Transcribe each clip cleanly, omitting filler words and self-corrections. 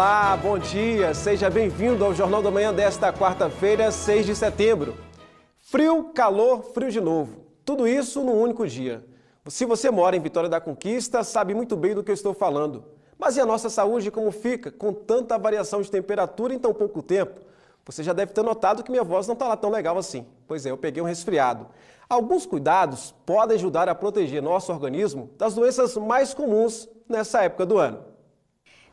Olá, bom dia, seja bem-vindo ao Jornal da Manhã desta quarta-feira, 6 de setembro. Frio, calor, frio de novo, tudo isso num único dia. Se você mora em Vitória da Conquista, sabe muito bem do que eu estou falando. Mas e a nossa saúde como fica com tanta variação de temperatura em tão pouco tempo? Você já deve ter notado que minha voz não está lá tão legal assim. Pois é, eu peguei um resfriado. Alguns cuidados podem ajudar a proteger nosso organismo das doenças mais comuns nessa época do ano.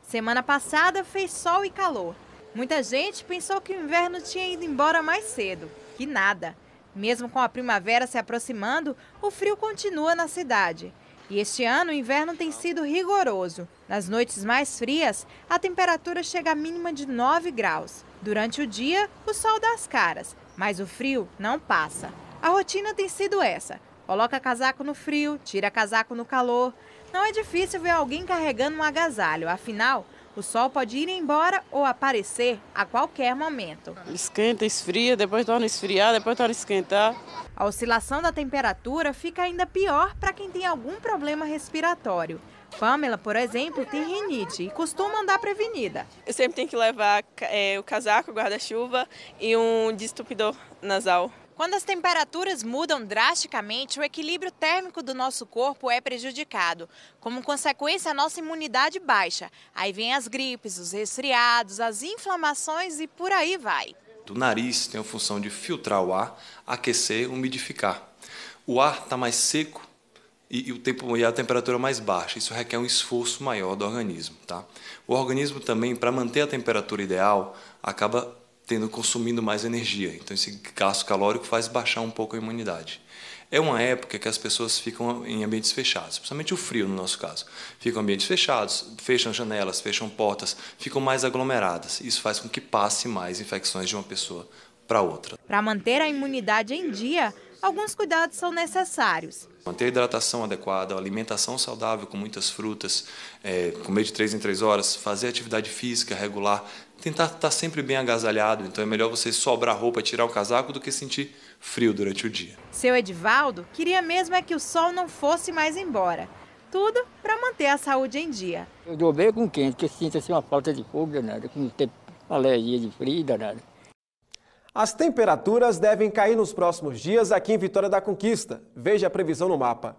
Semana passada fez sol e calor. Muita gente pensou que o inverno tinha ido embora mais cedo. Que nada. Mesmo com a primavera se aproximando, o frio continua na cidade. E este ano o inverno tem sido rigoroso. Nas noites mais frias, a temperatura chega à mínima de 9 graus. Durante o dia, o sol dá as caras, mas o frio não passa. A rotina tem sido essa. Coloca casaco no frio, tira casaco no calor. Não é difícil ver alguém carregando um agasalho, afinal, o sol pode ir embora ou aparecer a qualquer momento. Esquenta, esfria, depois torna a esfriar, depois torna a esquentar. A oscilação da temperatura fica ainda pior para quem tem algum problema respiratório. Pamela, por exemplo, tem rinite e costuma andar prevenida. Eu sempre tenho que levar o casaco, guarda-chuva e um desentupidor nasal. Quando as temperaturas mudam drasticamente, o equilíbrio térmico do nosso corpo é prejudicado. Como consequência, a nossa imunidade baixa. Aí vem as gripes, os resfriados, as inflamações e por aí vai. O nariz tem a função de filtrar o ar, aquecer, umidificar. O ar está mais seco e a temperatura mais baixa. Isso requer um esforço maior do organismo. Tá? O organismo também, para manter a temperatura ideal, acaba consumindo mais energia. Então, esse gasto calórico faz baixar um pouco a imunidade. É uma época que as pessoas ficam em ambientes fechados, principalmente o frio no nosso caso. Ficam em ambientes fechados, fecham janelas, fecham portas, ficam mais aglomeradas. Isso faz com que passe mais infecções de uma pessoa para outra. Para manter a imunidade em dia, alguns cuidados são necessários. Manter a hidratação adequada, alimentação saudável com muitas frutas, comer de 3 em 3 horas, fazer atividade física regular, tentar estar sempre bem agasalhado. Então é melhor você sobrar roupa, tirar o casaco do que sentir frio durante o dia. Seu Edivaldo queria mesmo que o sol não fosse mais embora. Tudo para manter a saúde em dia. Eu dou bem com quente, porque sinto assim uma falta de fogo danada, com alergia de frio danada. As temperaturas devem cair nos próximos dias aqui em Vitória da Conquista. Veja a previsão no mapa.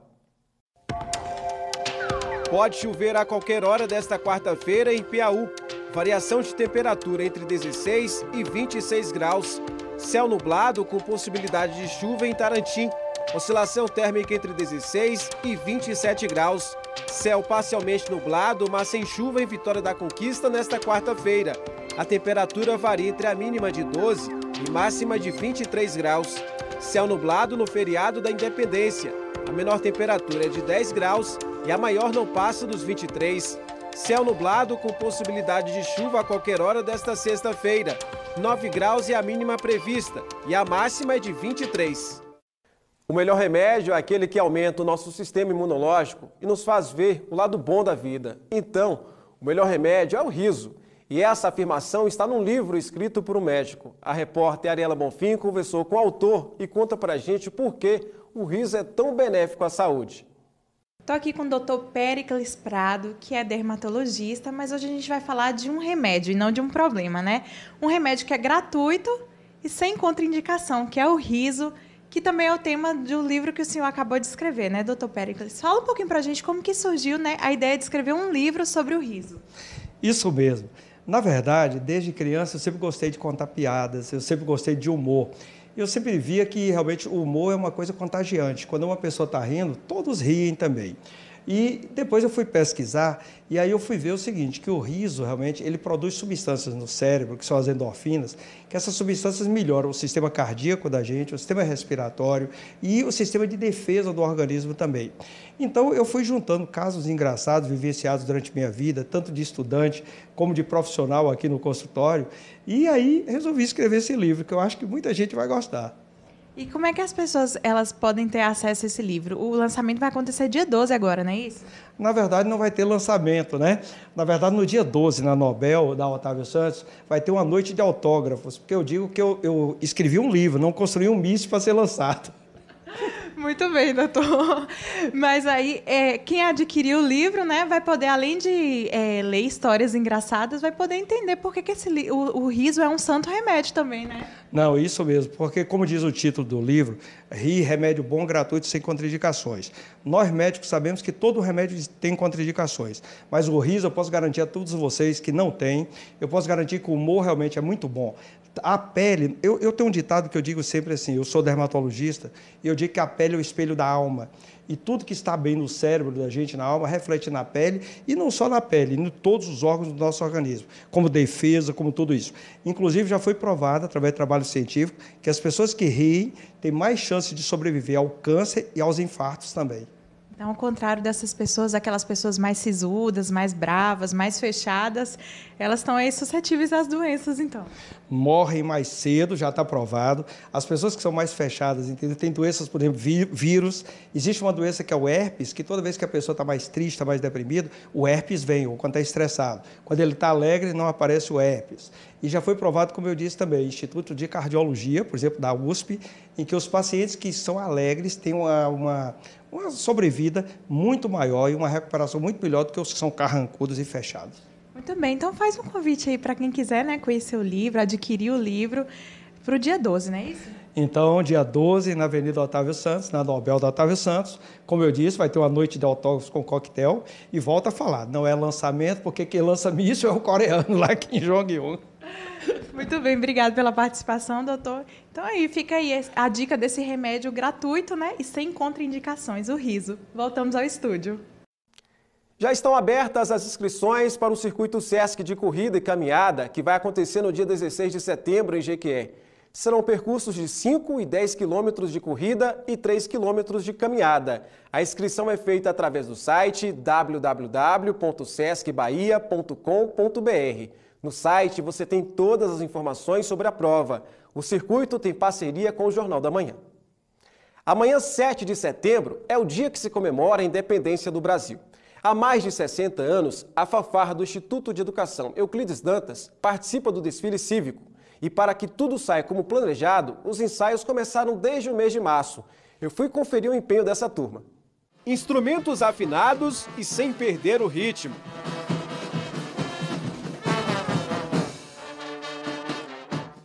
Pode chover a qualquer hora desta quarta-feira em Piauí. Variação de temperatura entre 16 e 26 graus. Céu nublado com possibilidade de chuva em Tarantim. Oscilação térmica entre 16 e 27 graus. Céu parcialmente nublado, mas sem chuva em Vitória da Conquista nesta quarta-feira. A temperatura varia entre a mínima de 12 e máxima de 23 graus. Céu nublado no feriado da Independência. A menor temperatura é de 10 graus e a maior não passa dos 23. Céu nublado com possibilidade de chuva a qualquer hora desta sexta-feira. 9 graus é a mínima prevista e a máxima é de 23. O melhor remédio é aquele que aumenta o nosso sistema imunológico e nos faz ver o lado bom da vida. Então, o melhor remédio é o riso. E essa afirmação está num livro escrito por um médico. A repórter Ariela Bonfim conversou com o autor e conta pra gente por que o riso é tão benéfico à saúde. Estou aqui com o Dr. Péricles Prado, que é dermatologista, mas hoje a gente vai falar de um remédio e não de um problema, né? Um remédio que é gratuito e sem contraindicação, que é o riso, que também é o tema do livro que o senhor acabou de escrever, né, Dr. Péricles? Fala um pouquinho pra gente como que surgiu, né, a ideia de escrever um livro sobre o riso. Isso mesmo. Na verdade, desde criança eu sempre gostei de contar piadas, eu sempre gostei de humor. Eu sempre via que realmente o humor é uma coisa contagiante. Quando uma pessoa está rindo, todos riem também. E depois eu fui pesquisar e aí eu fui ver o seguinte, que o riso realmente ele produz substâncias no cérebro, que são as endorfinas, que essas substâncias melhoram o sistema cardíaco da gente, o sistema respiratório e o sistema de defesa do organismo também. Então eu fui juntando casos engraçados, vivenciados durante minha vida, tanto de estudante como de profissional aqui no consultório, e aí resolvi escrever esse livro, que eu acho que muita gente vai gostar. E como é que as pessoas elas podem ter acesso a esse livro? O lançamento vai acontecer dia 12 agora, não é isso? Na verdade, não vai ter lançamento, né? Na verdade, no dia 12, na Nobel, da Otávio Santos, vai ter uma noite de autógrafos, porque eu digo que eu escrevi um livro, não construí um míssil para ser lançado. Muito bem, doutor. Mas aí, quem adquirir o livro, né, vai poder, além de ler histórias engraçadas, vai poder entender por que o riso é um santo remédio também, né? Não, isso mesmo, porque como diz o título do livro, rir, remédio bom, gratuito, sem contraindicações. Nós médicos sabemos que todo remédio tem contraindicações, mas o riso eu posso garantir a todos vocês que não tem, eu posso garantir que o humor realmente é muito bom. A pele, eu tenho um ditado que eu digo sempre assim, eu sou dermatologista, e eu digo que a pele é o espelho da alma. E tudo que está bem no cérebro da gente, na alma, reflete na pele, e não só na pele, em todos os órgãos do nosso organismo, como defesa, como tudo isso. Inclusive, já foi provado, através de trabalho científico, que as pessoas que riem têm mais chance de sobreviver ao câncer e aos infartos também. Então, ao contrário dessas pessoas, aquelas pessoas mais sisudas, mais bravas, mais fechadas, elas estão aí suscetíveis às doenças, então. Morrem mais cedo, já está provado. As pessoas que são mais fechadas, entendeu? Tem doenças, por exemplo, vírus. Existe uma doença que é o herpes, que toda vez que a pessoa está mais triste, está mais deprimida, o herpes vem, ou quando está estressado. Quando ele está alegre, não aparece o herpes. E já foi provado, como eu disse também, Instituto de Cardiologia, por exemplo, da USP, em que os pacientes que são alegres têm uma sobrevida muito maior e uma recuperação muito melhor do que os que são carrancudos e fechados. Muito bem, então faz um convite aí para quem quiser, né, conhecer o livro, adquirir o livro, para o dia 12, não é isso? Então, dia 12, na Avenida Otávio Santos, na Nobel da Otávio Santos, como eu disse, vai ter uma noite de autógrafos com coquetel, e volta a falar, não é lançamento, porque quem lança isso é o coreano lá, Kim Jong-un. Muito bem, obrigado pela participação, doutor. Então aí, fica aí a dica desse remédio gratuito, né, e sem contraindicações, o riso. Voltamos ao estúdio. Já estão abertas as inscrições para o Circuito Sesc de Corrida e Caminhada, que vai acontecer no dia 16 de setembro em Jequié. Serão percursos de 5 e 10 quilômetros de corrida e 3 quilômetros de caminhada. A inscrição é feita através do site www.sescbahia.com.br. No site você tem todas as informações sobre a prova. O circuito tem parceria com o Jornal da Manhã. Amanhã, 7 de setembro, é o dia que se comemora a independência do Brasil. Há mais de 60 anos, a fanfarra do Instituto de Educação Euclides Dantas participa do desfile cívico. E para que tudo saia como planejado, os ensaios começaram desde o mês de março. Eu fui conferir o empenho dessa turma. Instrumentos afinados e sem perder o ritmo.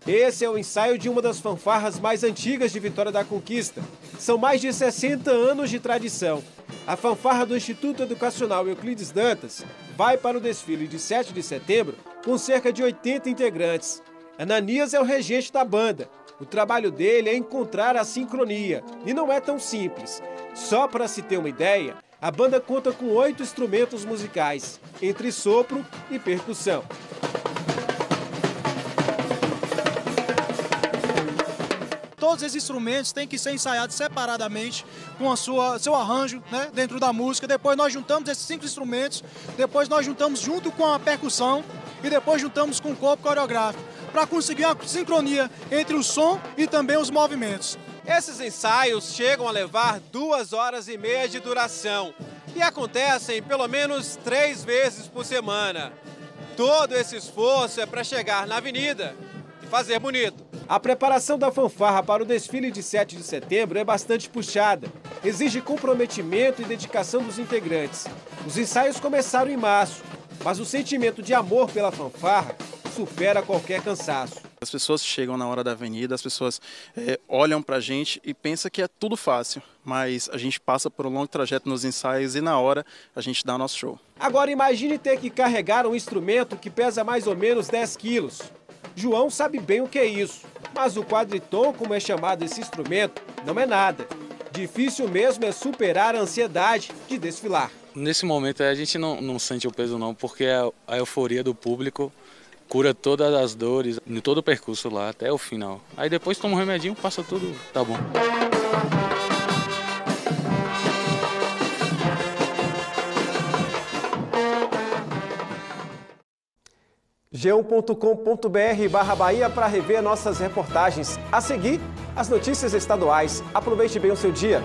Esse é o ensaio de uma das fanfarras mais antigas de Vitória da Conquista. São mais de 60 anos de tradição. A fanfarra do Instituto Educacional Euclides Dantas vai para o desfile de 7 de setembro com cerca de 80 integrantes. Ananias é o regente da banda. O trabalho dele é encontrar a sincronia, e não é tão simples. Só para se ter uma ideia, a banda conta com 8 instrumentos musicais, entre sopro e percussão. Todos esses instrumentos têm que ser ensaiados separadamente com seu arranjo, né, dentro da música. Depois nós juntamos esses 5 instrumentos, depois nós juntamos junto com a percussão e depois juntamos com o corpo coreográfico para conseguir uma sincronia entre o som e também os movimentos. Esses ensaios chegam a levar 2 horas e meia de duração e acontecem pelo menos 3 vezes por semana. Todo esse esforço é para chegar na avenida e fazer bonito. A preparação da fanfarra para o desfile de 7 de setembro é bastante puxada. Exige comprometimento e dedicação dos integrantes. Os ensaios começaram em março, mas o sentimento de amor pela fanfarra supera qualquer cansaço. As pessoas chegam na hora da avenida, as pessoas olham pra gente e pensam que é tudo fácil, mas a gente passa por um longo trajeto nos ensaios e na hora a gente dá nosso show. Agora imagine ter que carregar um instrumento que pesa mais ou menos 10 quilos. João sabe bem o que é isso, mas o quadriton, como é chamado esse instrumento, não é nada. Difícil mesmo é superar a ansiedade de desfilar. Nesse momento a gente não sente o peso não, porque a euforia do público cura todas as dores, em todo o percurso lá, até o final. Aí depois toma um remedinho, passa tudo, tá bom. g1.com.br/Bahia para rever nossas reportagens. A seguir, as notícias estaduais. Aproveite bem o seu dia.